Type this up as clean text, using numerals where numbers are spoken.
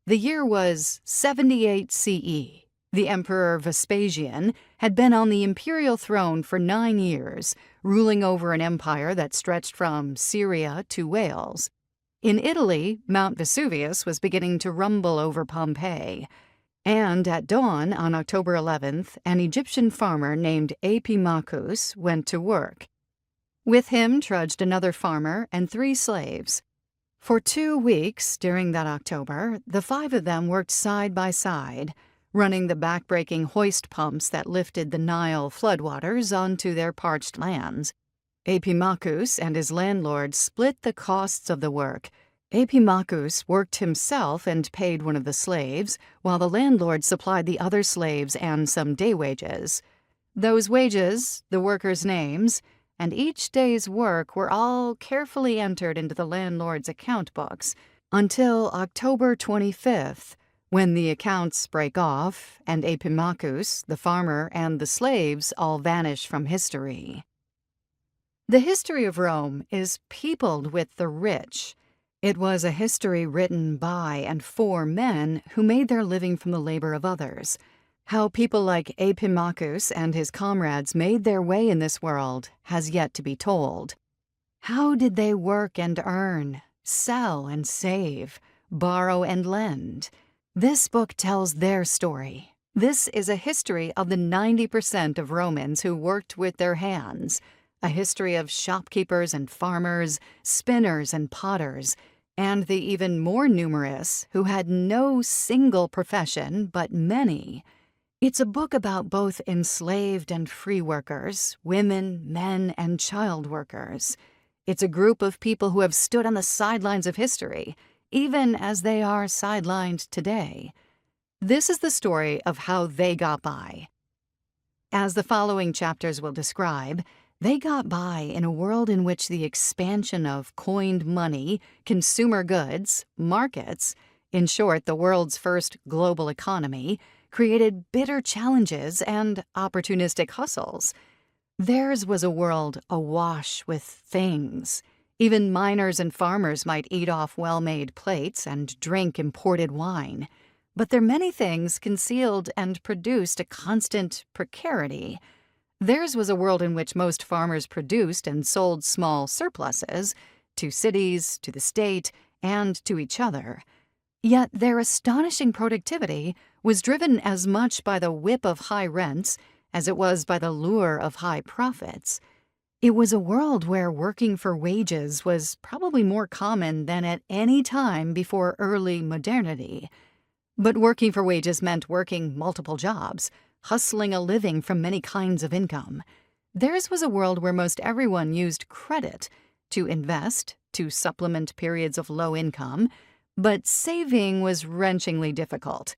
The year was 78 CE. The Emperor Vespasian had been on the imperial throne for 9 years, ruling over an empire that stretched from Syria to Wales. In Italy, Mount Vesuvius was beginning to rumble over Pompeii. And at dawn on October 11th, an Egyptian farmer named Epimachus went to work. With him trudged another farmer and 3 slaves. For 2 weeks during that October, the 5 of them worked side by side, running the back-breaking hoist pumps that lifted the Nile floodwaters onto their parched lands. Epimachus and his landlord split the costs of the work. Epimachus worked himself and paid one of the slaves, while the landlord supplied the other slaves and some day wages. Those wages, the workers' names, and each day's work were all carefully entered into the landlord's account books until October 25th, when the accounts break off and Epimachus, the farmer, and the slaves all vanish from history. The history of Rome is peopled with the rich. It was a history written by and for men who made their living from the labor of others. How people like Epimachus and his comrades made their way in this world has yet to be told. How did they work and earn, sell and save, borrow and lend? This book tells their story. This is a history of the 90% of Romans who worked with their hands, a history of shopkeepers and farmers, spinners and potters, and the even more numerous who had no single profession but many. It's a book about both enslaved and free workers, women, men, and child workers. It's a group of people who have stood on the sidelines of history, even as they are sidelined today. This is the story of how they got by. As the following chapters will describe, they got by in a world in which the expansion of coined money, consumer goods, markets, in short, the world's first global economy, created bitter challenges and opportunistic hustles. Theirs was a world awash with things. Even miners and farmers might eat off well-made plates and drink imported wine. But their many things concealed and produced a constant precarity. Theirs was a world in which most farmers produced and sold small surpluses to cities, to the state, and to each other. Yet their astonishing productivity was driven as much by the whip of high rents as it was by the lure of high profits. It was a world where working for wages was probably more common than at any time before early modernity. But working for wages meant working multiple jobs, hustling a living from many kinds of income. Theirs was a world where most everyone used credit to invest, to supplement periods of low income, but saving was wrenchingly difficult.